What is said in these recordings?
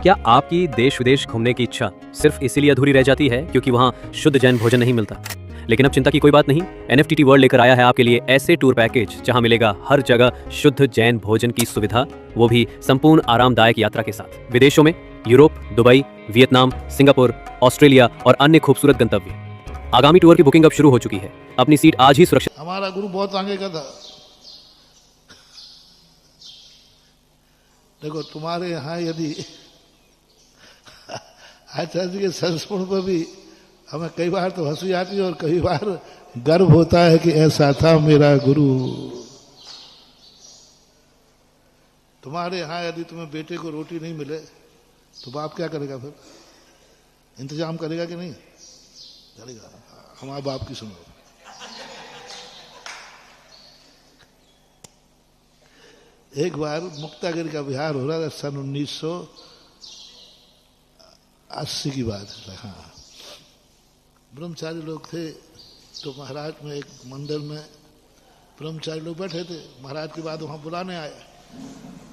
क्या आपकी देश विदेश घूमने की इच्छा सिर्फ इसीलिए अधूरी रह जाती है क्योंकि वहाँ शुद्ध जैन भोजन नहीं मिलता? लेकिन अब चिंता की कोई बात नहीं। एनएफटीटी वर्ल्ड लेकर आया है आपके लिए ऐसे टूर पैकेज जहां मिलेगा हर जगह शुद्ध जैन भोजन की सुविधा, वो भी संपूर्ण आरामदायक यात्रा के साथ। विदेशों में Europe, Dubai, Vietnam, Singapore, Australia और अन्य खूबसूरत गंतव्य। आगामी टूर की बुकिंग अब शुरू हो चुकी है। अपनी सीट आज ही सुरक्षित। हमारा गुरु बहुत आगे का था। देखो तुम्हारे यहाँ यदि आचार्य जी के संस्मरण पर भी हमें कई बार तो हंसी आती है और कई बार गर्व होता है कि ऐसा था मेरा गुरु। तुम्हारे यहाँ यदि तुम्हें बेटे को रोटी नहीं मिले तो बाप क्या करेगा? फिर इंतजाम करेगा कि नहीं करेगा? हमारे बाप की सुनो। एक बार मुक्तागिरी का विहार हो रहा था, सन 1980 की बात है। हाँ, ब्रह्मचारी लोग थे तो महाराज में एक मंदिर में ब्रह्मचारी लोग बैठे थे। महाराज के बाद वहां बुलाने आए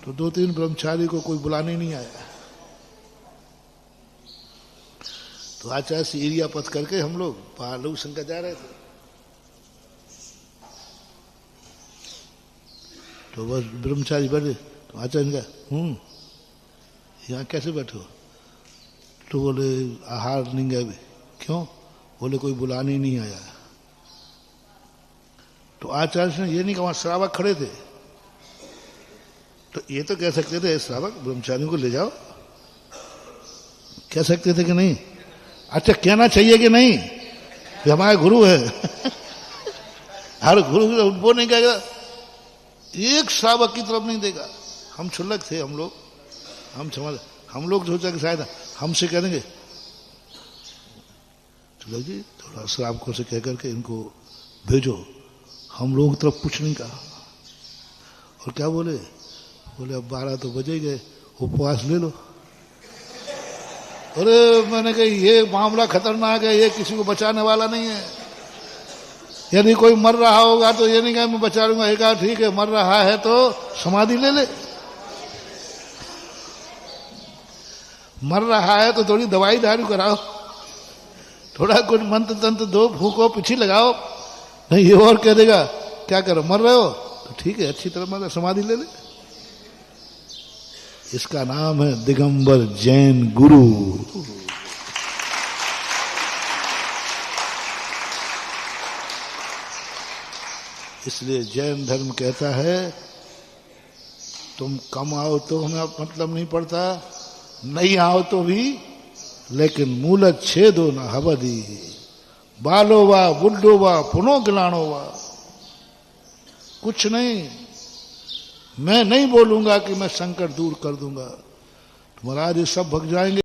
तो 2-3 ब्रह्मचारी को कोई बुलाने नहीं आया। तो आचार्य से एरिया पथ करके हम लोग पहाड़ लोग शंकर जा रहे थे। तो बस ब्रह्मचारी बैठे तो आचार्य ने कहा यहाँ कैसे बैठे हो? तो बोले आहार नहीं गए। क्यों? बोले कोई बुलाने नहीं आया। तो आचार्य ने ये नहीं कहा, वहां श्रावक खड़े थे तो ये तो कह सकते थे श्रावक ब्रह्मचारियों को ले जाओ, कह सकते थे कि नहीं? अच्छा, कहना चाहिए कि नहीं? कि हमारे गुरु है हर गुरु वो नहीं कहेगा, एक श्रावक की तरफ नहीं देगा। हम क्षुल्लक थे, हम लोग सोचा कि शायद हमसे कह देंगे चलो जी थोड़ा श्रावकों से कह करके इनको भेजो। हम लोगों की तरफ कुछ नहीं कहा। और क्या बोले? बोले अब 12 तो बजे गए, उपवास ले लो। अरे मैंने कहा ये मामला खतरनाक है, ये किसी को बचाने वाला नहीं है। यदि कोई मर रहा होगा तो ये नहीं कहा मैं बचा लूंगा। एक ठीक है, मर रहा है तो समाधि ले ले। मर रहा है तो थोड़ी दवाई दारू कराओ, थोड़ा कुछ मंत्र तंत्र दो, फूको, पीछे लगाओ। नहीं ये और कह देगा क्या करो, मर रहे हो तो ठीक है, अच्छी तरह मर, समाधि ले ले। इसका नाम है दिगंबर जैन गुरु। इसलिए जैन धर्म कहता है तुम कम आओ तो हमें मतलब नहीं पड़ता, नहीं आओ तो भी, लेकिन मूल छेदो न हवदी, बालो वा बुड्ढो वा पुनो गिलाणो वा। कुछ नहीं, मैं नहीं बोलूंगा कि मैं संकट दूर कर दूंगा। महाराज ये सब भग जाएंगे।